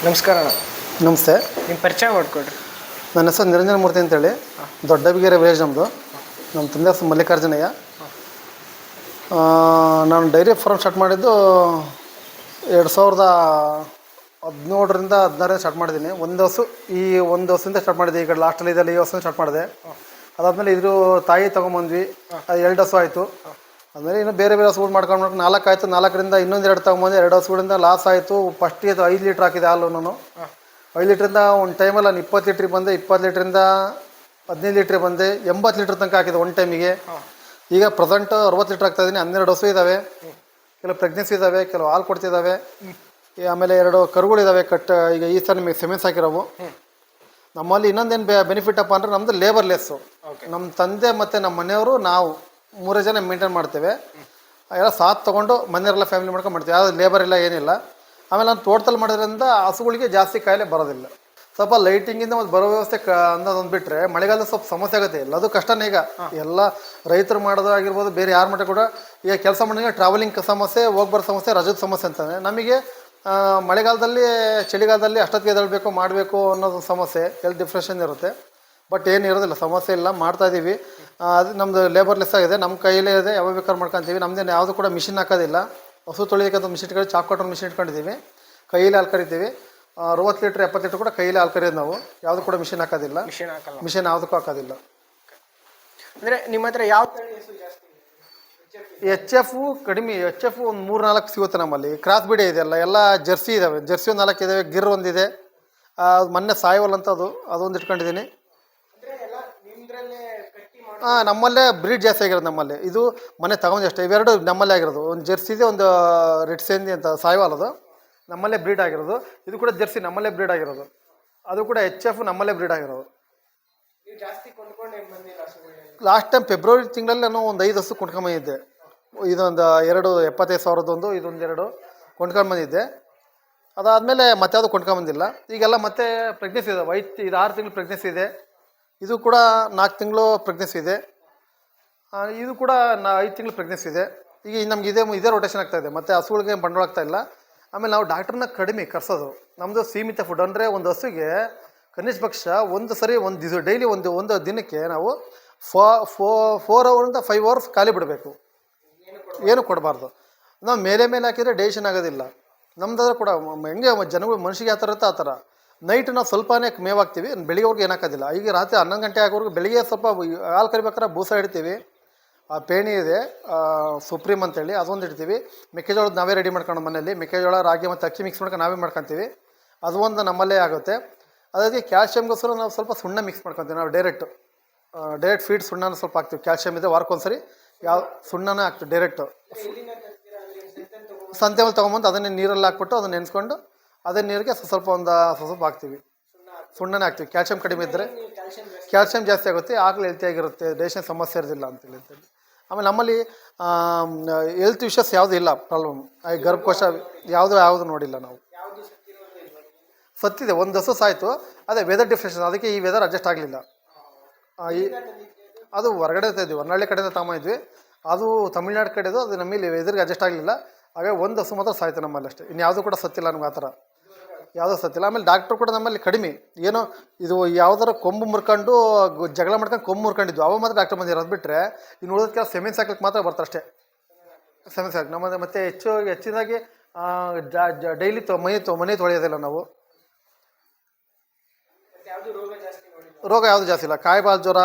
ನಮಸ್ಕಾರ ಅಣ್ಣ. ನಮಸ್ತೆ. ನಿಮ್ಮ ಪರಿಚಯ ಮಾಡಿಕೊಡ್ರಿ. ನನ್ನ ಹೆಸರು ನಿರಂಜನ ಮೂರ್ತಿ ಅಂತೇಳಿ, ದೊಡ್ಡಬಿಗೆರೆ ವಿಲೇಜ್ ನಮ್ಮದು. ನಮ್ಮ ತಂದೆ ಹೆಸರು ಮಲ್ಲಿಕಾರ್ಜುನಯ್ಯ. ನಾನು ಡೈರಿ ಫಾರ್ಮ್ ಸ್ಟಾರ್ಟ್ ಮಾಡಿದ್ದು 2017ರಿಂದ 16 ಸ್ಟಾರ್ಟ್ ಮಾಡಿದ್ದೀನಿ. ಒಂದು ವರ್ಷದಿಂದ ಸ್ಟಾರ್ಟ್ ಮಾಡಿದೆ. ಈಗ ಲಾಸ್ಟಲ್ಲಿ ಇದೆಲ್ಲ ಈ ವರ್ಷದಿಂದ ಸ್ಟಾರ್ಟ್ ಮಾಡಿದೆ. ಅದಾದಮೇಲೆ ಇದ್ರ ತಾಯಿ ತೊಗೊಂಬಂದ್ವಿ. ಅದು 2 ಹಸು ಆಯಿತು. ಆದಮೇಲೆ ಇನ್ನೂ ಬೇರೆ ಬೇರೆ ಹಸುಗಳು ಮಾಡ್ಕೊಂಡು 4 ಆಯಿತು. 4ರಿಂದ ಇನ್ನೊಂದು 2 ತೊಗೊಂಬಂದು 2 ಹಸುಗಳಿಂದ ಲಾಸ್ ಆಯಿತು. ಫಸ್ಟಿಗೆ 5 ಲೀಟ್ರ್ ಹಾಕಿದೆ ಹಾಲು. ನಾನು 5 ಲೀಟ್ರಿಂದ ಒಂದು ಟೈಮಲ್ಲಿ ನಾನು 20 ಲೀಟ್ರಿಗೆ ಬಂದೆ. 20 ಲೀಟ್ರಿಂದ 15 ಲೀಟ್ರಿಗೆ ಬಂದೆ. 80 ಲೀಟ್ರ್ ತನಕ ಹಾಕಿದೆ ಒಂದು ಟೈಮಿಗೆ. ಈಗ ಪ್ರೆಸೆಂಟ್ 60 ಲೀಟ್ರ್ ಆಗ್ತಾಯಿದ್ದೀನಿ. 12 ಹಸು ಇದ್ದಾವೆ. ಕೆಲವು ಪ್ರೆಗ್ನೆನ್ಸಿ ಇದ್ದಾವೆ, ಕೆಲವು ಹಾಲು ಕೊಡ್ತಿದ್ದಾವೆ. ಆಮೇಲೆ 2 ಕರುಗಳಿದ್ದಾವೆ ಈಗ ಈ ಸಲ ನಿಮಗೆ ಸೆಮೆನ್ಸ್ ಹಾಕಿರೋವು. ನಮ್ಮಲ್ಲಿ ಇನ್ನೊಂದೇನು ಬೆನಿಫಿಟ್ ಅಪ್ಪ ಅಂದರೆ ನಮ್ಮದು ಲೇಬರ್ಲೆಸ್ಸು. ನಮ್ಮ ತಂದೆ ಮತ್ತು ನಮ್ಮ ಮನೆಯವರು ನಾವು 3 ಜನ ಮೇಂಟೈನ್ ಮಾಡ್ತೇವೆ. ಎಲ್ಲ ಸಾಥ್ ತೊಗೊಂಡು ಮನೆಯವರೆಲ್ಲ ಫ್ಯಾಮಿಲಿ ಮಾಡ್ಕೊಂಡು ಮಾಡ್ತೀವಿ. ಯಾವುದು ಲೇಬರ್ ಇಲ್ಲ, ಏನಿಲ್ಲ. ಆಮೇಲೆ ನಾನು ತೋಟದಲ್ಲಿ ಮಾಡೋದ್ರಿಂದ ಹಸುಗಳಿಗೆ ಜಾಸ್ತಿ ಕಾಯಿಲೆ ಬರೋದಿಲ್ಲ. ಸ್ವಲ್ಪ ಲೈಟಿಂಗಿಂದ ಮತ್ತು ಬರೋ ವ್ಯವಸ್ಥೆ ಅನ್ನೋದೊಂದು ಬಿಟ್ಟರೆ ಮಳೆಗಾಲದ ಸ್ವಲ್ಪ ಸಮಸ್ಯೆ ಆಗುತ್ತೆ. ಎಲ್ಲದು ಕಷ್ಟನೇ. ಈಗ ಎಲ್ಲ ರೈತರು ಮಾಡೋದು ಆಗಿರ್ಬೋದು, ಬೇರೆ ಯಾರ ಮಟ್ಟ ಕೂಡ ಈಗ ಕೆಲಸ ಮಾಡಿದ್ರೆ ಟ್ರಾವೆಲಿಂಗ್ ಸಮಸ್ಯೆ, ಹೋಗ್ಬರೋ ಸಮಸ್ಯೆ, ರಜದ ಸಮಸ್ಯೆ ಅಂತಂದರೆ ನಮಗೆ ಮಳೆಗಾಲದಲ್ಲಿ ಚಳಿಗಾಲದಲ್ಲಿ ಅಷ್ಟೊತ್ತಿಗೆ ಎದ್ದೇಳಬೇಕು ಮಾಡಬೇಕು ಅನ್ನೋದು ಸಮಸ್ಯೆ, ಹೆಲ್ತ್ ಡಿಫ್ರೆಷನ್ ಇರುತ್ತೆ. ಬಟ್ ಏನು ಇರೋದಿಲ್ಲ, ಸಮಸ್ಯೆ ಇಲ್ಲ, ಮಾಡ್ತಾಯಿದ್ದೀವಿ. ಅದು ನಮ್ಮದು ಲೇಬರ್ಲೆಸ್ ಆಗಿದೆ. ನಮ್ಮ ಕೈಯಲ್ಲೇ ಇದೆ, ಯಾವಾಗ ಬೇಕಾದ್ರೆ ಮಾಡ್ಕೊತೀವಿ. ನಮ್ಮದೇನು ಯಾವುದು ಕೂಡ ಮಿಷಿನ್ ಹಾಕೋದಿಲ್ಲ. ಹಸು ತೊಳಿಯೋಕ್ಕಂತ ಮಿಷಿನ್ ಇಟ್ಕೊಂಡು ಚಾಕ್ ಕಟ್ಟರ್ ಮಿಷಿನ್ ಇಟ್ಕೊಂಡಿದ್ದೀವಿ. ಕೈಯಲ್ಲಿ ಹಾಲು ಕರಿತೀವಿ. 60 ಲೀಟ್ರ್ 70 ಲೀಟ್ರ್ ಕೂಡ ಕೈಯಲ್ಲಿ ಹಾಲು ಕರಿಯೋದು ನಾವು. ಯಾವುದು ಕೂಡ ಮಿಷಿನ್ ಹಾಕೋದಿಲ್ಲ. ಮಿಷಿನ್ ಯಾವುದಕ್ಕೂ ಹಾಕೋದಿಲ್ಲ. ಅಂದರೆ ನಿಮ್ಮ ಹತ್ರ ಯಾವ HF ಕಡಿಮೆ. HF ಒಂದು 3-4 ಸಿಗುತ್ತೆ ನಮ್ಮಲ್ಲಿ. ಕ್ರಾಸ್ ಬಿಡೇ ಇದೆಯಲ್ಲ, ಎಲ್ಲ ಜರ್ಸಿ ಇದ್ದಾವೆ. ಜರ್ಸಿ ಒಂದು 4 ಇದ್ದಾವೆ. ಗಿರ್ ಒಂದಿದೆ. ಮೊನ್ನೆ ಸಾಯವಲ್ ಅಂತ ಅದೊಂದು ಇಟ್ಕೊಂಡಿದ್ದೀನಿ. ನಮ್ಮಲ್ಲೇ ಬ್ರೀಡ್ ಜಾಸ್ತಿ ಆಗಿರೋದು ನಮ್ಮಲ್ಲಿ. ಇದು ಮನೆ ತಗೊಂಡು ಅಷ್ಟೇ. ಇವೆರಡು ನಮ್ಮಲ್ಲೇ ಆಗಿರೋದು. ಒಂದು ಜರ್ಸಿ ಇದೆ, ಒಂದು ರೆಡ್ ಸೇಂದಿ ಅಂತ ಸಾಯಿವಾಲ್. ಅದು ನಮ್ಮಲ್ಲೇ ಬ್ರೀಡ್ ಆಗಿರೋದು. ಇದು ಕೂಡ ಜರ್ಸಿ ನಮ್ಮಲ್ಲೇ ಬ್ರೀಡ್ ಆಗಿರೋದು. ಅದು ಕೂಡ HF ನಮ್ಮಲ್ಲೇ ಬ್ರೀಡ್ ಆಗಿರೋದು. ಲಾಸ್ಟ್ ಟೈಮ್ ಫೆಬ್ರವರಿ ತಿಂಗಳಲ್ಲಿ ನಾನು ಒಂದು 5 ಹಸು ಕೊಂಡ್ಕೊಂಬಂದಿದ್ದೆ. ಇದೊಂದು 2 75,000 ಇದೊಂದು 2 ಕೊಂಡ್ಕೊಂಡ್ಬಂದಿದ್ದೆ. ಅದಾದಮೇಲೆ ಮತ್ತೆ ಯಾವುದು ಕೊಂಡ್ಕೊಂಬಂದಿಲ್ಲ. ಈಗೆಲ್ಲ ಮತ್ತೆ ಪ್ರೆಗ್ನೆನ್ಸಿ ಇದೆ. ಇದು 6 ತಿಂಗಳು ಪ್ರೆಗ್ನೆನ್ಸಿ ಇದೆ. ಇದು ಕೂಡ 4 ತಿಂಗಳು ಪ್ರೆಗ್ನೆನ್ಸಿ ಇದೆ. ಇದು ಕೂಡ 5 ತಿಂಗಳು ಪ್ರೆಗ್ನೆನ್ಸಿ ಇದೆ. ಈಗ ನಮ್ಗೆ ಇದೇ ರೊಟೇಷನ್ ಆಗ್ತಾಯಿದೆ. ಮತ್ತು ಹಸುಗಳಿಗೆ ಬಂಡವಾಳ ಆಗ್ತಾಯಿಲ್ಲ. ಆಮೇಲೆ ನಾವು ಡಾಕ್ಟ್ರನ್ನ ಕಡಿಮೆ ಕರ್ಸೋದು. ನಮ್ಮದು ಸೀಮಿತ ಫುಡ್. ಅಂದರೆ ಒಂದು ಹಸುಗೆ ಕನಿಷ್ಠ ಪಕ್ಷ ಡೈಲಿ ಒಂದು ದಿನಕ್ಕೆ ನಾವು 4 ಅವರಿಂದ 5 ಅವರ್ಸ್ ಖಾಲಿ ಬಿಡಬೇಕು. ಏನು ಕೊಡಬಾರ್ದು. ನಾವು ಮೇಲೆ ಹಾಕಿದರೆ ಡೈಜೆಷನ್ ಆಗೋದಿಲ್ಲ. ನಮ್ದಾದ್ರೆ ಕೂಡ ಹೆಂಗೆ ಜನಗಳು ಮನುಷ್ಯಗೆ ಯಾವ ಥರ ಇರುತ್ತೆ ಆ ಥರ. ನೈಟ್ ನಾವು ಸ್ವಲ್ಪನೇ ಮೇವು ಹಾಕ್ತೀವಿ. ಬೆಳಿಗ್ಗೆವರೆಗೂ ಏನಾಕೋದಿಲ್ಲ. ಈಗ ರಾತ್ರಿ 11 ಗಂಟೆ ಆಗೋವರೆಗೂ ಬೆಳಿಗ್ಗೆ ಸ್ವಲ್ಪ ಹಾಲು ಕರಿಬೇಕಾದ್ರೆ ಬೂಸ ಇಡ್ತೀವಿ. ಆ ಪೇಣಿ ಇದೆ, ಸುಪ್ರೀಮ್ ಅಂತೇಳಿ, ಅದೊಂದು ಇಡ್ತೀವಿ. ಮೆಕ್ಕೆಜೋಳದ ನಾವೇ ರೆಡಿ ಮಾಡ್ಕೊಂಡು ಮನೇಲಿ ಮೆಕ್ಕೆಜೋಳ, ರಾಗಿ ಮತ್ತು ಅಕ್ಕಿ ಮಿಕ್ಸ್ ಮಾಡ್ಕೊಂಡು ನಾವೇ ಮಾಡ್ಕೊತೀವಿ. ಅದು ಒಂದು ನಮ್ಮಲ್ಲೇ ಆಗುತ್ತೆ. ಅದಕ್ಕೆ ಕ್ಯಾಲ್ಶಿಯಮ್ಗೋಸ್ಕರ ನಾವು ಸ್ವಲ್ಪ ಸುಣ್ಣ ಮಿಕ್ಸ್ ಮಾಡ್ಕೊತೀವಿ. ನಾವು ಡೈರೆಕ್ಟ್ ಫೀಡ್ ಸುಣ್ಣನ ಸ್ವಲ್ಪ ಹಾಕ್ತೀವಿ. ಕ್ಯಾಲ್ಶಿಯಮ್ ಇದೆ, ವಾರಕ್ಕೊಂದ್ಸರಿ ಸುಣ್ಣನ ಹಾಕ್ತೀವಿ ಡೈರೆಕ್ಟು. ಸಂತೆ ಮೇಲೆ ತೊಗೊಂಬಂದು ಅದನ್ನೇ ನೀರಲ್ಲಿ ಹಾಕ್ಬಿಟ್ಟು ಅದನ್ನ ನೆನೆಸ್ಕೊಂಡು ಅದೇ ನೀರಿಗೆ ಸ್ವಲ್ಪ ಸ್ವಲ್ಪ ಹಾಕ್ತೀವಿ. ಸುಣ್ಣನೇ ಹಾಕ್ತೀವಿ. ಕ್ಯಾಲ್ಶಿಯಮ್ ಕಡಿಮೆ ಇದ್ದರೆ ಕ್ಯಾಲ್ಶಿಯಮ್ ಜಾಸ್ತಿ ಆಗುತ್ತೆ. ಆಗಲೂ ಹೆಲ್ತಿಯಾಗಿರುತ್ತೆ, ಡೈಜೆಷನ್ ಸಮಸ್ಯೆ ಇರೋದಿಲ್ಲ ಅಂತೇಳಿ. ಆಮೇಲೆ ನಮ್ಮಲ್ಲಿ ಹೆಲ್ತ್ ಇಶ್ಯೂಸ್ ಯಾವುದೂ ಇಲ್ಲ ಪ್ರಾಬ್ಲಮ್. ಗರ್ಭಕೋಶ ಯಾವುದು ನೋಡಿಲ್ಲ ನಾವು. ಸತ್ತಿದೆ ಒಂದು ಹಸು ಸಾಯಿತು. ಅದೇ ವೆದರ್ ಡಿಫ್ರೆನ್ಸ್, ಅದಕ್ಕೆ ಈ ವೆದರ್ ಅಡ್ಜಸ್ಟ್ ಆಗಲಿಲ್ಲ. ಅದು ಹೊರಗಡೆ ಇದ್ವಿ, ಹೊರನಾಳಿ ಕಡೆಯಿಂದ ತಗೊಂಡಿದ್ವಿ. ಅದು ತಮಿಳ್ನಾಡು ಕಡೆದು. ಅದು ನಮ್ಮಲ್ಲಿ ವೆದರ್ಗೆ ಅಡ್ಜಸ್ಟ್ ಆಗಲಿಲ್ಲ. ಹಾಗೆ ಒಂದು ಹಸು ಮಾತ್ರ ಸಾಯ್ತು ನಮ್ಮಲ್ಲಿ ಅಷ್ಟೇ. ಇನ್ನು ಯಾವುದೂ ಕೂಡ ಸತ್ತಿಲ್ಲ ನಮ್ಗೆ ಆ ಥರ. ಯಾವುದೂ ಸತ್ತಿಲ್ಲ. ಆಮೇಲೆ ಡಾಕ್ಟ್ರು ಕೂಡ ನಮ್ಮಲ್ಲಿ ಕಡಿಮೆ. ಏನೋ ಇದು ಯಾವುದಾರ ಕೊಂಬು ಮುರ್ಕೊಂಡು ಜಗಳ ಮಾಡ್ಕೊಂಡು ಕೊಂಬು ಮುರ್ಕೊಂಡಿದ್ವು, ಅವಾಗ ಮಾತ್ರ ಡಾಕ್ಟ್ರ್ ಬಂದಿರೋದು. ಬಿಟ್ಟರೆ ಇನ್ನು ಉಳಿದಕ್ಕೆ ಸೆಮೆನ್ಸ್ ಹಾಕ್ಲಿಕ್ಕೆ ಮಾತ್ರ ಬರ್ತಾರೆ ಅಷ್ಟೇ. ಸೆಮೆನ್ಸ್ ಹಾಕಿ ನಮ್ಮದು. ಮತ್ತು ಹೆಚ್ಚಿನಾಗಿ ಡೈಲಿ ಮನೆ ತೊಳೆಯೋದಿಲ್ಲ ನಾವು. ರೋಗ ಯಾವುದು ಜಾಸ್ತಿ ಇಲ್ಲ. ಕಾಯಿಬಾಲ್ ಜ್ವರ,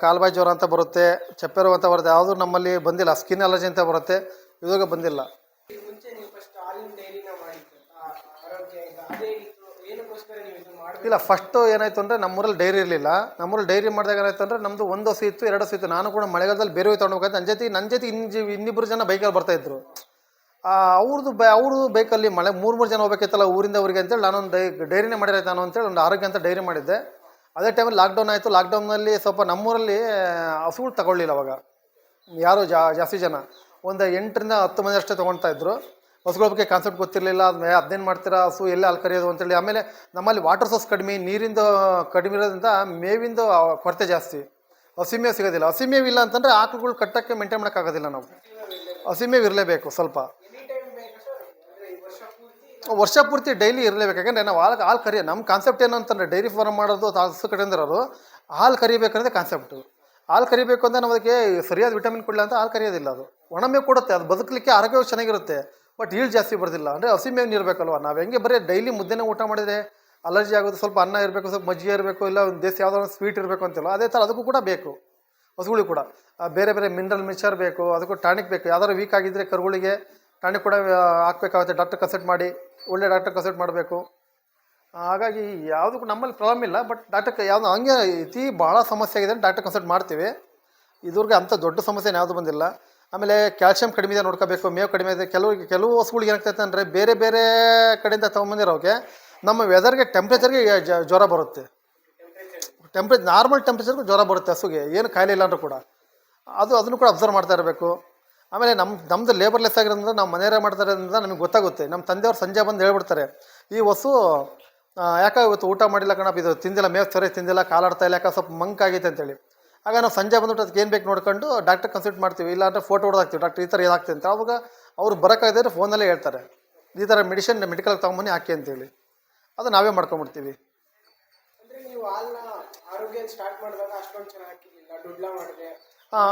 ಕಾಲ್ಬಾಯಿ ಜ್ವರ ಅಂತ ಬರುತ್ತೆ, ಚಪ್ಪೆ ರೋಗ ಅಂತ ಬರುತ್ತೆ. ಯಾವುದು ನಮ್ಮಲ್ಲಿ ಬಂದಿಲ್ಲ. ಸ್ಕಿನ್ ಅಲರ್ಜಿ ಅಂತ ಬರುತ್ತೆ, ಇವಾಗ ಬಂದಿಲ್ಲ. ಇಲ್ಲ, ಫಸ್ಟು ಏನಾಯಿತು ಅಂದರೆ ನಮ್ಮೂರಲ್ಲಿ ಡೈರಿ ಇರಲಿಲ್ಲ. ನಮ್ಮೂರಲ್ಲಿ ಡೈರಿ ಮಾಡಿದಾಗ ಏನಾಯ್ತು ಅಂದರೆ ನಮ್ಮದು 1 ಹಸು ಇತ್ತು, 2 ಹಸು ಇತ್ತು. ನಾನು ಕೂಡ ಮಳೆಗಾಲದಲ್ಲಿ ಬೇರೆ ತೊಗೊಂಡೋಗ್ಬೇಕಾಯ್ತು. ನನ್ನ ಜೊತೆ ಇನ್ನಿಬ್ಬರು ಜನ ಬೈಕಲ್ಲಿ ಬರ್ತಾಯಿದ್ರು. ಅವ್ರದ್ದು ಬೈಕಲ್ಲಿ 3 ಜನ ಹೋಗ್ಬೇಕಿತ್ತಲ್ಲ ಊರಿಂದ ಊರಿಗೆ ಅಂತೇಳಿ ನಾನೊಂದು ಡೈರಿನೇ ಮಾಡಿರೈತೆ ನಾನು ಅಂತೇಳಿ ಒಂದು ಆರೋಗ್ಯ ಅಂತ ಡೈರಿ ಮಾಡಿದ್ದೆ. ಅದೇ ಟೈಮಲ್ಲಿ ಲಾಕ್ಡೌನ್ ಆಯಿತು. ಲಾಕ್ಡೌನಲ್ಲಿ ಸ್ವಲ್ಪ ನಮ್ಮೂರಲ್ಲಿ ಹಸುಗಳು ತಗೊಳ್ಳಿಲ್ಲ. ಅವಾಗ ಯಾರು ಜಾಸ್ತಿ ಜನ ಒಂದು 8ರಿಂದ 10 ಮಂದಿ ಅಷ್ಟೇ ತೊಗೊಳ್ತಾಯಿದ್ರು. ಹಸುಗಳ ಬಗ್ಗೆ ಕಾನ್ಸೆಪ್ಟ್ ಗೊತ್ತಿರಲಿಲ್ಲ. ಅದೇನು ಮಾಡ್ತೀರಾ, ಹಸು ಎಲ್ಲಿ ಹಾಲು ಕರೆಯೋದು ಅಂತೇಳಿ. ಆಮೇಲೆ ನಮ್ಮಲ್ಲಿ ವಾಟರ್ ಸೋರ್ಸ್ ಕಡಿಮೆ, ನೀರಿಂದ ಕಡಿಮೆ ಇರೋದ್ರಿಂದ ಮೇವಿಂದ ಕೊರತೆ ಜಾಸ್ತಿ. ಹಸಿಮೇವು ಸಿಗೋದಿಲ್ಲ. ಹಸಿಮೇವು ಇಲ್ಲ ಅಂತಂದರೆ ಆಕಳುಗಳು ಕಟ್ಟಕ್ಕೆ ಮೇಂಟೈನ್ ಮಾಡೋಕ್ಕಾಗೋದಿಲ್ಲ ನಾವು. ಹಸಿಮೇವು ಇರಲೇಬೇಕು ಸ್ವಲ್ಪ. ವರ್ಷ ಪೂರ್ತಿ ಡೈಲಿ ಇರಲೇಬೇಕು. ಯಾಕಂದರೆ ನಾವು ಹಾಲು ಕರಿ ನಮ್ಮ ಕಾನ್ಸೆಪ್ಟ್ ಏನು ಅಂತಂದರೆ ಡೈರಿ ಫಾರ್ಮ್ ಮಾಡೋದು ಹಸು ಕಡೆಯಿಂದಿರೋರು ಹಾಲು ಕರಿಬೇಕಂದ್ರೆ ಕಾನ್ಸೆಪ್ಟು. ಹಾಲು ಕರಿಬೇಕು ಅಂದರೆ ನಾವು ಅದಕ್ಕೆ ಸರಿಯಾದ ವಿಟಮಿನ್ ಕೊಡಲಿಲ್ಲ ಅಂತ ಹಾಲು ಕರಿಯೋದಿಲ್ಲ. ಅದು ಒಣಮೇವು ಕೊಡುತ್ತೆ, ಅದು ಬದುಕಲಿಕ್ಕೆ ಆರೋಗ್ಯವಾಗಿ ಚೆನ್ನಾಗಿರುತ್ತೆ, ಬಟ್ ಈಳ್ ಜಾಸ್ತಿ ಬರ್ದಿಲ್ಲ. ಅಂದರೆ ಹಸಿ ಮೇವು ಇರಬೇಕಲ್ವ. ನಾವು ಹೆಂಗೆ ಬರೀ ಡೈಲಿ ಮುದ್ದೆನೇ ಊಟ ಮಾಡಿದರೆ ಅಲರ್ಜಿ ಆಗೋದು, ಸ್ವಲ್ಪ ಅನ್ನ ಇರಬೇಕು, ಸ್ವಲ್ಪ ಮಜ್ಜಿಗೆ ಇರಬೇಕು, ಇಲ್ಲ ಒಂದು ದೇಶ ಯಾವುದಾದ್ರು ಸ್ವೀಟ್ ಇರಬೇಕು ಅಂತಿಲ್ಲ. ಅದೇ ಥರ ಅದಕ್ಕೂ ಕೂಡ ಬೇಕು, ಹಸುಗಳಿಗೆ ಕೂಡ ಬೇರೆ ಬೇರೆ ಮಿನರಲ್ ಮಿಕ್ಚರ್ ಬೇಕು, ಅದಕ್ಕೂ ಟಾನಿಕ್ ಬೇಕು. ಯಾವ್ದಾದ್ರು ವೀಕ್ ಆಗಿದ್ದರೆ ಕರುಗಳಿಗೆ ಟಾನಿಕ್ ಕೂಡ ಹಾಕ್ಬೇಕಾಗುತ್ತೆ. ಡಾಕ್ಟರ್ ಕನ್ಸಲ್ಟ್ ಮಾಡಿ, ಒಳ್ಳೆ ಡಾಕ್ಟರ್ ಕನ್ಸಲ್ಟ್ ಮಾಡಬೇಕು. ಹಾಗಾಗಿ ಯಾವುದಕ್ಕೂ ನಮ್ಮಲ್ಲಿ ಪ್ರಾಬ್ಲಮ್ ಇಲ್ಲ, ಬಟ್ ಡಾಕ್ಟರ್ ಯಾವುದು ಹಂಗೆ ಭಾಳ ಸಮಸ್ಯೆ ಆಗಿದೆ ಡಾಕ್ಟರ್ ಕನ್ಸಲ್ಟ್ ಮಾಡ್ತೀವಿ. ಇದುವರೆಗೆ ಅಂಥ ದೊಡ್ಡ ಸಮಸ್ಯೆ ಯಾವುದು ಬಂದಿಲ್ಲ. ಆಮೇಲೆ ಕ್ಯಾಲ್ಸಿಯಂ ಕಡಿಮೆ ಇದೆ ನೋಡ್ಕೋಬೇಕು, ಮೇವು ಕಡಿಮೆ ಇದೆ. ಕೆಲವು ಹಸುಗಳಿಗೆ ಏನಾಗ್ತೈತೆ ಅಂದರೆ ಬೇರೆ ಬೇರೆ ಕಡೆಯಿಂದ ತೊಗೊಂಬಂದಿರೋಕೆ ನಮ್ಮ ವೆದರ್ಗೆ ಟೆಂಪ್ರೇಚರ್ಗೆ ಜ್ವರ ಬರುತ್ತೆ. ನಾರ್ಮಲ್ ಟೆಂಪ್ರೇಚರ್ಗೂ ಜ್ವರ ಬರುತ್ತೆ ಹಸುಗೆ, ಏನು ಕಾಯಿಲೆ ಇಲ್ಲ ಅಂದರೂ ಕೂಡ. ಅದನ್ನು ಕೂಡ ಅಬ್ಸರ್ವ್ ಮಾಡ್ತಾ ಇರಬೇಕು. ಆಮೇಲೆ ನಮ್ಮದು ಲೇಬರ್ಲೆಸ್ ಆಗಿರೋದ್ರಿಂದ ನಾವು ಮನೆಯವರೇ ಮಾಡ್ತಾರೋದ್ರಿಂದ ನಮಗೆ ಗೊತ್ತಾಗುತ್ತೆ. ನಮ್ಮ ತಂದೆಯವ್ರು ಸಂಜೆ ಬಂದು ಹೇಳ್ಬಿಡ್ತಾರೆ, ಈ ಹಸು ಯಾಕೆ ಇವತ್ತು ಊಟ ಮಾಡಿಲ್ಲ ಕಣಪ್ಪ, ಇದು ತಿಂದಿಲ್ಲ, ಮೇವು ಸರಿ ತಿಂದಿಲ್ಲ, ಕಾಲಾಡ್ತಾ ಇಲ್ಲ, ಯಾಕೆ ಸ್ವಲ್ಪ ಮಂಕಾಗೈತೆ ಅಂತೇಳಿ. ಆಗ ನಾವು ಸಂಜೆ ಬಂದ್ಬಿಟ್ಟು ಅದಕ್ಕೆ ಏನು ಬೇಕು ನೋಡ್ಕೊಂಡು ಡಾಕ್ಟರ್ ಕನ್ಸಲ್ಟ್ ಮಾಡ್ತೀವಿ. ಇಲ್ಲ ಅಂದರೆ ಫೋಟೋ ಹೊಡೆದಾಕ್ತೀವಿ, ಡಾಕ್ಟರ್ ಈ ಥರ ಏನಾಗ್ತದೆ ಅಂತ. ಅವಾಗ ಅವ್ರು ಬರೋಕ್ಕಾಗದಿದ್ರೆ ಫೋನಲ್ಲೇ ಹೇಳ್ತಾರೆ, ಈ ಥರ ಮೆಡಿಕಲ್ ತೊಗೊಂಬನ್ನಿ ಹಾಕಿ ಅಂತೇಳಿ. ಅದು ನಾವೇ ಮಾಡ್ಕೊಂಬಿಡ್ತೀವಿ.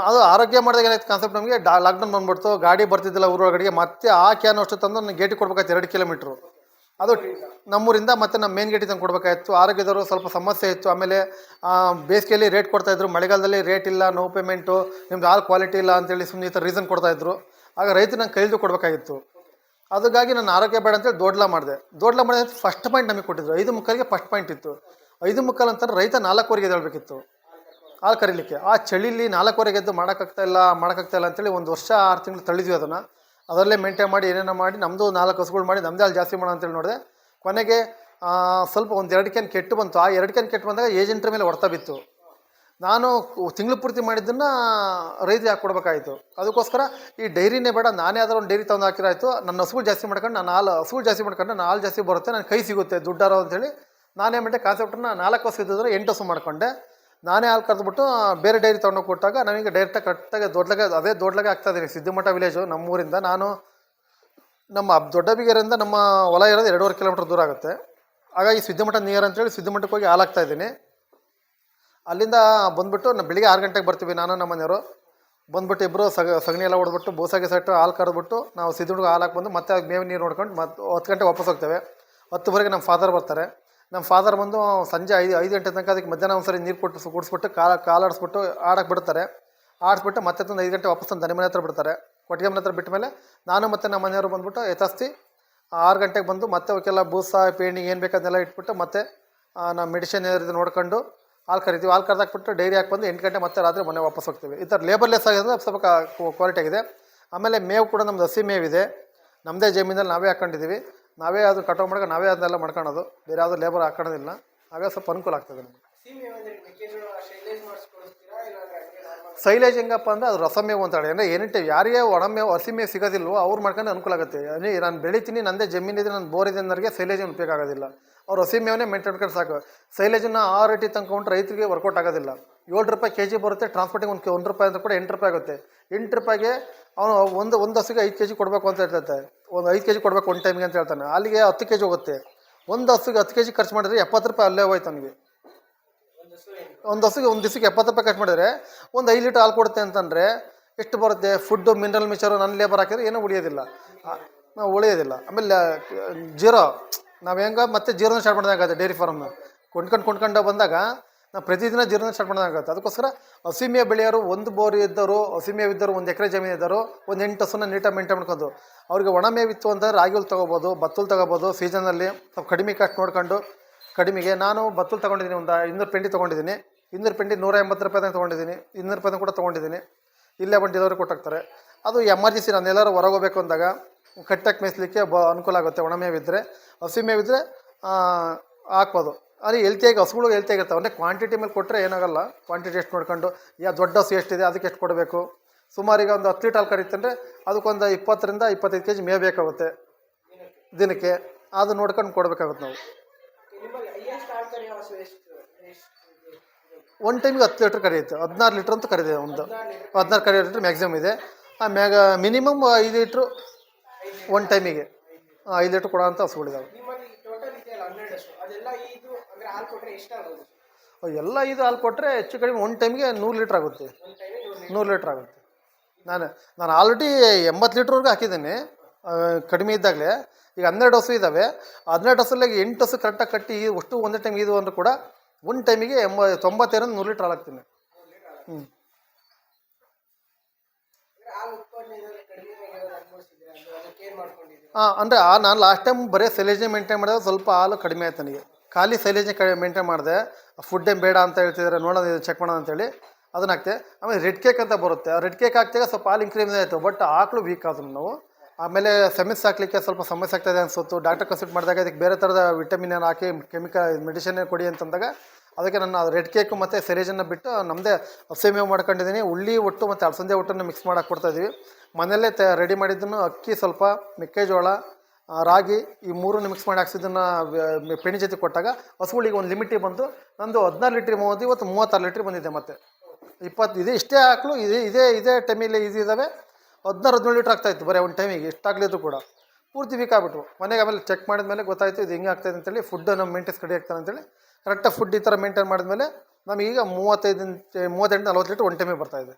ಅದು ಆರೋಗ್ಯ ಮಾಡಿದಾಗ ಏನಾಯ್ತು ಕಾನ್ಸೆಪ್ಟ್, ನಮಗೆ ಲಾಕ್ಡೌನ್ ಬಂದ್ಬಿಡ್ತು, ಗಾಡಿ ಬರ್ತಿದ್ದಿಲ್ಲ ಊರೊಳಗಡೆಗೆ. ಮತ್ತೆ ಆ ಕ್ಯಾನ್ ಅಷ್ಟು ತಂದು ನಾನು ಗೇಟಿಗೆ ಕೊಡ್ಬೇಕಾಯ್ತು 2 ಕಿಲೋಮೀಟ್ರು. ಅದು ನಮ್ಮೂರಿಂದ ಮತ್ತೆ ನಮ್ಮ ಮೇನ್ ಗೇಟಿಗೆ ತಂದು ಕೊಡಬೇಕಾಯ್ತು. ಆರೋಗ್ಯದವರು ಸ್ವಲ್ಪ ಸಮಸ್ಯೆ ಇತ್ತು. ಆಮೇಲೆ ಬೇಸಿಗೆಯಲ್ಲಿ ರೇಟ್ ಕೊಡ್ತಾಯಿದ್ರು, ಮಳೆಗಾಲದಲ್ಲಿ ರೇಟ್ ಇಲ್ಲ, ನೋ ಪೇಮೆಂಟು, ನಿಮ್ದು ಹಾಲು ಕ್ವಾಲಿಟಿ ಇಲ್ಲ ಅಂತೇಳಿ ಸುಮ್ಮನೆ ಈ ಥರ ರೀಸನ್ ಕೊಡ್ತಾಯಿದ್ರು. ಆಗ ರೈತ ನಂಗೆ ಕೈದು ಕೊಡಬೇಕಾಗಿತ್ತು. ಅದಕ್ಕಾಗಿ ನಾನು ಆರೋಗ್ಯ ಬೇಡ ಅಂತೇಳಿ ದೊಡ್ಲ ಮಾಡಿದೆ ಫಸ್ಟ್ ಪಾಯಿಂಟ್ ನಮಗೆ ಕೊಟ್ಟಿದ್ರು. 5:45ಗೆ ಫಸ್ಟ್ ಪಾಯಿಂಟ್ ಇತ್ತು. 5:45 ಅಂತಂದ್ರೆ ರೈತ 4:15ಗೆ ಎದ್ದೇಳಬೇಕಿತ್ತು ಹಾಲು ಕರೀಲಿಕ್ಕೆ. ಆ ಚಳಿಲಿ 4:15ಗೆ ಎದ್ದು ಮಾಡೋಕ್ಕಾಗ್ತಾ ಇಲ್ಲ ಅಂತೇಳಿ 1 ವರ್ಷ 6 ತಿಂಗಳು ತಳ್ಳಿದ್ವಿ. ಅದರಲ್ಲೇ ಮೇಂಟೈನ್ ಮಾಡಿ ಏನೇನೋ ಮಾಡಿ ನಮ್ಮದು 4 ಹಸುಗಳು ಮಾಡಿ ನಮ್ಮದೇ ಹಾಲು ಜಾಸ್ತಿ ಮಾಡೋಣ ಅಂತೇಳಿ ನೋಡಿದೆ. ಕೊನೆಗೆ ಸ್ವಲ್ಪ 1-2 ಕ್ಯಾನ್ ಕೆಟ್ಟು ಬಂತು. ಆ 2 ಕ್ಯಾನ್ ಕೆಟ್ಟು ಬಂದಾಗ ಏಜೆಂಟ್ರ ಮೇಲೆ ಹೊಡ್ತಾ ಬಿತ್ತು. ನಾನು ತಿಂಗಳು ಪೂರ್ತಿ ಮಾಡಿದ್ದನ್ನು ರೈತರಿಗೆ ಹಾಕ್ಕೊಡ್ಬೇಕಾಯಿತು. ಅದಕ್ಕೋಸ್ಕರ ಈ ಡೈರಿನೇ ಬೇಡ, ನಾನೇ ಯಾವ್ದಾರು ಒಂದು ಡೈರಿ ತಂದು ಹಾಕಿರಾಯ್ತು. ನನ್ನ ಹಸುಗಳು ಜಾಸ್ತಿ ಮಾಡ್ಕೊಂಡು ನಾನು ಹಸುಗಳು ಜಾಸ್ತಿ ಮಾಡ್ಕೊಂಡ್ರೆ ನಾನು ಹಾಲು ಜಾಸ್ತಿ ಬರುತ್ತೆ, ನನ್ನ ಕೈ ಸಿಗುತ್ತೆ ದುಡ್ಡಾರೋ ಅಂತೇಳಿ ನಾನೇ ಮಾಡಿದೆ. ಕಾನ್ಸೆಪ್ಟನ್ನ 4 ಹಸು ಇದ್ದಿದ್ರೆ 8 ಹಸು ಮಾಡ್ಕೊಂಡೆ. ನಾನೇ ಹಾಲು ಕರೆದ್ಬಿಟ್ಟು ಬೇರೆ ಡೈರಿ ತೊಗೊಂಡೋಗಿ ಕೊಟ್ಟಾಗ ನನಗೆ ಡೈರೆಕ್ಟಾಗಿ ಕರೆಕ್ಟಾಗಿ ದೊಡ್ಡಲಾಗೆ ಆಗ್ತಾಯಿದ್ದೀನಿ. ಸಿದ್ಧಮಠ ವಿಲೇಜು ನಮ್ಮೂರಿಂದ. ನಾನು ನಮ್ಮ ದೊಡ್ಡಬಿಗೆರೆಯಿಂದ ನಮ್ಮ ಹೊಲ ಇರೋದು 2.5 ಕಿಲೋಮೀಟರ್ ದೂರ ಆಗುತ್ತೆ. ಹಾಗಾಗಿ ಸಿದ್ಧಮಠ ನಿಯರ್ ಅಂತೇಳಿ ಸಿದ್ಧಮಠಕ್ಕೆ ಹೋಗಿ ಹಾಲು ಹಾಕ್ತಾಯಿದ್ದೀನಿ. ಅಲ್ಲಿಂದ ಬಂದುಬಿಟ್ಟು ಬೆಳಿಗ್ಗೆ 6 ಗಂಟೆಗೆ ಬರ್ತೀವಿ ನಾನು ನಮ್ಮ ಮನೆಯವರು. ಬಂದುಬಿಟ್ಟು ಇಬ್ಬರು ಸಗಣಿ ಎಲ್ಲ ಹೊಡೆದ್ಬಿಟ್ಟು ಬೋಸಾಗೆ ಸೆಟ್ಟು ಹಾಲು ಕರೆದ್ಬಿಟ್ಟು ನಾವು ಸಿದ್ಧಮಠಕ್ಕೆ ಹಾಲು ಹಾಕಿ ಬಂದು ಮತ್ತೆ ಮೇವು ನೀರು ನೋಡ್ಕೊಂಡು ಮತ್ತೆ 10 ಗಂಟೆಗೆ ವಾಪಸ್ ಹೋಗ್ತೇವೆ. 10ವರೆಗೆ ನಮ್ಮ ಫಾದರ್ ಬರ್ತಾರೆ. ನಮ್ಮ ಫಾದರ್ ಬಂದು ಸಂಜೆ 5 ಗಂಟೆ ತನಕ ಅದಕ್ಕೆ ಮಧ್ಯಾಹ್ನ ಒಂದ್ಸರಿ ನೀರು ಕೊಟ್ಟು ಕುಡಿಸ್ಬಿಟ್ಟು ಕಾಲಾಡಿಸ್ಬಿಟ್ಟು ಆಡಕ್ಕೆ ಬಿಡ್ತಾರೆ. ಆಡಿಸ್ಬಿಟ್ಟು ಮತ್ತೆ ತಂದು 5 ಗಂಟೆ ವಾಪಸ್ ತಂದು ದನಿ ಮನೆ ಹತ್ರ ಬಿಡ್ತಾರೆ. ಕೊಟ್ಟಿಗೆ ಮನೆ ಹತ್ರ ಬಿಟ್ಟ ಮೇಲೆ ನಾನು ಮತ್ತು ನಮ್ಮ ಮನೆಯವರು ಬಂದುಬಿಟ್ಟು ಯಥಾಸ್ತಿ 6 ಗಂಟೆಗೆ ಬಂದು ಮತ್ತೆ ಅವಕ್ಕೆಲ್ಲ ಬೂಸ ಪೇಣಿ ಏನು ಬೇಕಾದನ್ನೆಲ್ಲ ಇಟ್ಬಿಟ್ಟು ಮತ್ತೆ ನಾವು ಮೆಡಿಸಿನ್ ಏನಿದೆ ನೋಡ್ಕೊಂಡು ಹಾಲು ಕರಿತೀವಿ. ಹಾಲು ಕರೆದಾಕ್ಬಿಟ್ಟು ಡೈರಿ ಹಾಕಿ 8 ಗಂಟೆ ಮತ್ತೆ ರಾತ್ರಿ ಮನೆ ವಾಪಸ್ ಹೋಗ್ತೀವಿ. ಈ ಥರ ಲೇಬರ್ಲೆಸ್ ಆಗಿದ್ರೆ ಸ್ವಲ್ಪ ಕ್ವಾಲಿಟಿ ಆಗಿದೆ. ಆಮೇಲೆ ಮೇವು ಕೂಡ ನಮ್ಮದು ಹಸಿ ಮೇವಿದೆ, ನಮ್ಮದೇ ಜಮೀನಲ್ಲಿ ನಾವೇ ಹಾಕ್ಕೊಂಡಿದ್ದೀವಿ. ನಾವೇ ಅದು ಕಟಾವು ಮಾಡ್ಕೊಂಡು ನಾವೇ ಅದನ್ನೆಲ್ಲ ಮಾಡ್ಕೊಳೋದು, ಬೇರೆ ಯಾವುದೂ ಲೇಬರ್ ಹಾಕೋದಿಲ್ಲ. ಆಗ ಸ್ವಲ್ಪ ಅನುಕೂಲ ಆಗ್ತದೆ ನಮಗೆ. ಸೈಲೇಜ್ ಹೆಂಗಪ್ಪ ಅಂದರೆ ಅದು ರಸಮೇವು ಅಂತ ಹೇಳಿ, ಅಂದರೆ ಏನಿಟ್ಟೆ ಯಾರಿಗೆ ಒಣಮೇವು ಹಸಿ ಮೇವು ಸಿಗೋದಿಲ್ವೋ ಅವ್ರು ಮಾಡ್ಕೊಂಡು ಅನುಕೂಲ ಆಗುತ್ತೆ. ನಾನು ಬೆಳಿತೀನಿ, ನನ್ನದೇ ಜಮೀನಿದೆ, ನನ್ನ ಬೋರ್ ಇದೆ ಅನ್ನೋರಿಗೆ ಸೈಲೇಜ್ ಉಪಯೋಗ ಆಗೋದಿಲ್ಲ. ಅವ್ರು ಹಸಿ ಮೇವನ್ನೇ ಮೇಂಟೈನ್ ಮಾಡ್ಕೊಂಡು ಸಾಕು. ಸೈಲೇಜನ್ನು 6 ರೇಟಿ ತಗೊಂಡ್ರೆ ರೈತರಿಗೆ ವರ್ಕೌಟ್ ಆಗೋದಿಲ್ಲ. 7 ರೂಪಾಯಿ kg ಬರುತ್ತೆ, ಟ್ರಾನ್ಸ್ಪೋರ್ಟಿಂಗ್ 1 ರೂಪಾಯಿ ಅಂತ ಕೂಡ 8 ರೂಪಾಯಿ ಆಗುತ್ತೆ. 8 ರೂಪಾಯಿಗೆ ಅವನು ಒಂದು ಹಸುಗೆ 5 kg ಕೊಡಬೇಕು ಅಂತ ಹೇಳ್ತೈತೆ. ಒಂದು 5 kg ಕೊಡಬೇಕು ಒಂದು ಟೈಮಿಗೆ ಅಂತ ಹೇಳ್ತಾನೆ. ಅಲ್ಲಿಗೆ 10 kg ಹೋಗುತ್ತೆ. ಒಂದು ಹಸುಗೆ 10 kg ಖರ್ಚು ಮಾಡಿದ್ರೆ 70 ರೂಪಾಯಿ ಅಲ್ಲೇ ಹೋಯ್ತು ಅವನಿಗೆ. ಒಂದು ಹಸುಗೆ ಒಂದು ದಿವಸಕ್ಕೆ 70 ರೂಪಾಯಿ ಖರ್ಚು ಮಾಡಿದ್ರೆ ಒಂದು 5 ಲೀಟರ್ ಹಾಲು ಕೊಡುತ್ತೆ ಅಂತಂದರೆ ಎಷ್ಟು ಬರುತ್ತೆ? ಫುಡ್ಡು ಮಿನರಲ್ ಮಿಕ್ಚರು ನನ್ನ ಲೇಬರ್ ಹಾಕಿದ್ರೆ ಏನೂ ಉಳಿಯೋದಿಲ್ಲ. ಆಮೇಲೆ ಜೀರೋ ನಾವು ಹೆಂಗೆ ಮತ್ತೆ ಜೀರೋನ ಸ್ಟಾರ್ಟ್ ಮಾಡ್ದಂಗಾಗುತ್ತೆ. ಡೈರಿ ಫಾರ್ಮ್ನ ಕೊಂಡ್ಕೊಂಡು ಬಂದಾಗ ನಾವು ಪ್ರತಿದಿನ ಜೀರೋನ ಸ್ಟಾರ್ಟ್ ಮಾಡ್ದಂಗಾಗುತ್ತೆ. ಅದಕ್ಕೋಸ್ಕರ ಹಸಿ ಮೇವು ಬೆಳೆಯೋರು, ಒಂದು ಬೋರ್ ಇದ್ದವರು, ಹಸಿ ಮೇವು ಇದ್ದವರು, 1 ಎಕರೆ ಜಮೀನು ಇದ್ದವರು, ಒಂದು 8 ಹಸುನ ನೀಟಾಗಿ ಮೇಂಟೈನ್ ಮಾಡ್ಕೊಂಡು ಅವ್ರಿಗೆ ಒಣ ಮೇವಿತ್ತು ಅಂದರೆ ರಾಗಿ ಹುಲ್ಲು ತೊಗೋಬೋದು, ಭತ್ತುಲ್ ತೊಗೋಬೋದು. ಸೀಸನಲ್ಲಿ ಸ್ವಲ್ಪ ಕಡಿಮೆ ಕಾಸ್ಟ್ ನೋಡ್ಕೊಂಡು ಕಡಿಮೆಗೆ ನಾನು ಭತ್ತುಲ್ ತೊಗೊಂಡಿದ್ದೀನಿ. ಒಂದು 200 ಪೆಂಡಿ ತೊಗೊಂಡಿದ್ದೀನಿ. 200 ಪೆಂಡಿ 180 ರೂಪಾಯಿ ತೊಗೊಂಡಿದ್ದೀನಿ. 200 ರೂಪಾಯಿ ಕೂಡ ತೊಗೊಂಡಿದ್ದೀನಿ. ಇಲ್ಲೇ ಬಂದು ಡೆಲಿವರಿ ಕೊಟ್ಟಾಗ್ತಾರೆ. ಅದು ಎಮರ್ಜೆನ್ಸಿ ನಾನು ಎಲ್ಲರೂ ಹೊರಗೆ ಹೋಗಬೇಕು ಅಂದಾಗ ಕಟ್ಟಾಕಿ ಮೇಯಿಸ್ಲಿಕ್ಕೆ ಅನುಕೂಲ ಆಗುತ್ತೆ. ಒಣ ಮೇವಿದ್ದರೆ. ಹಸಿ ಮೇವಿದ್ದರೆ ಹಾಕ್ಬೋದು. ಅಲ್ಲಿ ಹೆಲ್ತಿಯಾಗಿ ಹಸುಗಳು ಹೆಲ್ತಿಯಾಗಿರ್ತಾವೆ. ಅಂದರೆ ಕ್ವಾಂಟಿಟಿ ಮೇಲೆ ಕೊಟ್ಟರೆ ಏನಾಗಲ್ಲ. ಕ್ವಾಂಟಿಟಿ ಎಷ್ಟು ನೋಡ್ಕೊಂಡು ದೊಡ್ಡ ಹಸು ಎಷ್ಟಿದೆ ಅದಕ್ಕೆ ಎಷ್ಟು ಕೊಡಬೇಕು. ಸುಮಾರಿಗೆ ಒಂದು 10 ಲೀಟರ್ ಹಾಲು ಕರೀತಂದರೆ ಅದಕ್ಕೊಂದು 20ರಿಂದ 25 kg ಮೇವು ಬೇಕಾಗುತ್ತೆ ದಿನಕ್ಕೆ. ಅದು ನೋಡ್ಕೊಂಡು ಕೊಡಬೇಕಾಗುತ್ತೆ ನಾವು. ಒಂದು ಟೈಮಿಗೆ 10 ಲೀಟ್ರ್ ಕರೆಯುತ್ತೆ. 16 ಲೀಟ್ರ್ ಅಂತೂ ಕರೀದೆ. ಒಂದು 16 ಲೀಟ್ರ್ ಮ್ಯಾಕ್ಸಿಮಮ್ ಇದೆ. ಮಿನಿಮಮ್ 5 ಲೀಟ್ರು ಒಂದು ಟೈಮಿಗೆ. 5 ಲೀಟ್ರ್ ಕೊಡೋ ಅಂಥ ಹಸುಗಳಿದಾವೆ. ನಿಮ್ಮಲ್ಲಿ ಟೋಟಲ್ ಇದೆಯಲ್ಲ 12 ಹಸು, ಅದೆಲ್ಲ ಇದು ಅಂದ್ರೆ ಹಾಲು ಕೊಟ್ಟರೆ ಎಷ್ಟಾಗೋದು? ಎಲ್ಲ ಇದು ಹಾಲು ಕೊಟ್ಟರೆ ಹೆಚ್ಚು ಕಡಿಮೆ ಒಂದು ಟೈಮಿಗೆ 100 ಲೀಟ್ರ್ ಆಗುತ್ತೆ. ಒಂದು ಟೈಮಿಗೆ 100 ಲೀಟ್ರ್ ಆಗುತ್ತೆ. ನಾನು ಆಲ್ರೆಡಿ 80 ಲೀಟ್ರ್ವರೆಗೂ ಹಾಕಿದ್ದೀನಿ ಕಡಿಮೆ ಇದ್ದಾಗಲೇ. ಈಗ 12 ಹಸು ಇದ್ದಾವೆ. 12 ಹಸುಲ್ಲಿ 8 ಹಸು ಕರೆಕ್ಟಾಗಿ ಕಟ್ಟಿ ಅಷ್ಟು ಒಂದೇ ಟೈಮ್ ಇದು ಅಂದರೂ ಕೂಡ ಒಂದು ಟೈಮಿಗೆ 95 100 ಲೀಟ್ರ್ ಹಾಲು ಹಾಕ್ತೀನಿ. ಹ್ಞೂ. ಹಾಲು ಉತ್ಪಾದನೆ ಕಡಿಮೆ ಅನುಭವಿಸಿದ್ರೆ ಅದಕ್ಕೆ ಏನು ಮಾಡ್ಕೊಂಡಿದ್ದೀರಿ? ಅಂದರೆ ನಾನು ಲಾಸ್ಟ್ ಟೈಮ್ ಬರೀ ಸೈಲೇಜ್ನೇ ಮೇಂಟೈನ್ ಮಾಡಿದಾಗ ಸ್ವಲ್ಪ ಹಾಲು ಕಡಿಮೆ ಆಯ್ತು ನನಗೆ. ಖಾಲಿ ಸೈಲೇಜ್ನೇ ಮೇಂಟೈನ್ ಮಾಡಿದೆ. ಫುಡ್ ಏನು ಬೇಡ ಅಂತ ಹೇಳ್ತಿದ್ದಾರೆ, ನೋಡೋದು ಚೆಕ್ ಮಾಡೋಣ ಅಂತೇಳಿ ಅದನ್ನ ಹಾಕ್ತೆ. ಆಮೇಲೆ ರೆಡ್ ಕೇಕ್ ಅಂತ ಬರುತ್ತೆ, ಆ ರೆಡ್ ಕೇಕ್ ಹಾಕ್ತಾಗ ಸ್ವಲ್ಪ ಹಾಲು ಇನ್ಕ್ರೀಸ್ ಆಯಿತು. ಬಟ್ ಆಕಳು ವೀಕ್ ಆದ್ರು ನಾವು. ಆಮೇಲೆ ಸೆಮಿಸ್ ಹಾಕ್ಲಿಕ್ಕೆ ಸ್ವಲ್ಪ ಸಮಸ್ಯೆ ಆಗ್ತಾಯಿದೆ ಅನಿಸುತ್ತು. ಡಾಕ್ಟರ್ ಕನ್ಸಲ್ಟ್ ಮಾಡಿದಾಗ ಇದಕ್ಕೆ ಬೇರೆ ಥರದ ವಿಟಮಿನ್ ಏನು ಹಾಕಿ ಕೆಮಿಕಲ್ ಮೆಡಿಸಿನ್ ಕೊಡಿ ಅಂತಂದಾಗ ಅದಕ್ಕೆ ನಾನು ರೆಡ್ ಕೇಕು ಮತ್ತು ಸೈಲೇಜನ್ನು ಬಿಟ್ಟು ನಮ್ಮದೇ ಹಸಿಮೇವು ಮಾಡ್ಕೊಂಡಿದ್ದೀನಿ. ಉಳ್ಳಿ ಒಟ್ಟು ಮತ್ತು ಅಲಸಂದೆ ಒಟ್ಟನ್ನು ಮಿಕ್ಸ್ ಮಾಡಿ ಕೊಡ್ತಾಯಿದ್ದೀವಿ. ಮನೆಯಲ್ಲೇ ರೆಡಿ ಮಾಡಿದ್ದನ್ನು ಅಕ್ಕಿ, ಸ್ವಲ್ಪ ಮೆಕ್ಕೆಜೋಳ, ರಾಗಿ ಈ ಮೂರನ್ನು ಮಿಕ್ಸ್ ಮಾಡಿ ಹಾಕ್ಸಿದ್ದನ್ನು ಪೆಣಿ ಜೊತೆ ಕೊಟ್ಟಾಗ ಹಸುಗಳಿಗೆ ಒಂದು ಲಿಮಿಟಿಗೆ ಬಂತು. ನಂದು 16 ಲೀಟ್ರ್ ಬಂದು ಇವತ್ತು 36 ಲೀಟ್ರ್ ಬಂದಿದೆ. ಮತ್ತು 20 ಇದೆ ಇಷ್ಟೇ ಆಕಳು ಇದೇ ಟೈಮಿಗೆ ಇದಾವೆ. 16-17 ಲೀಟ್ರ್ ಆಗ್ತಾಯಿತ್ತು ಬರೀ ಒಂದು ಟೈಮಿಗೆ. ಇಷ್ಟಾಗಲಿದ್ರು ಕೂಡ ಪೂರ್ತಿ ವೀಕ್ ಆಗಿಬಿಟ್ರು. ಮನೆಗೆ ಆಮೇಲೆ ಚೆಕ್ ಮಾಡಿದ್ಮೇಲೆ ಗೊತ್ತಾಯಿತು ಇದು ಹಿಂಗೆ ಆಗ್ತಾಯಿದೆ ಅಂತೇಳಿ. ಫುಡ್ ನಮ್ಮ ಮೇಂಟೈನ್ಸ್ ಕಡೆ ಆಗ್ತಾನೆ ಅಂತೇಳಿ ಕರೆಕ್ಟಾಗಿ ಫುಡ್ ಈ ಥರ ಮೇಂಟೈನ್ ಮಾಡಿದ್ಮೇಲೆ ನಮಗೀಗ 38-40 ಲೀಟ್ರ್ ಒಂದು ಟೈಮಿಗೆ ಬರ್ತಾಯಿದೆ.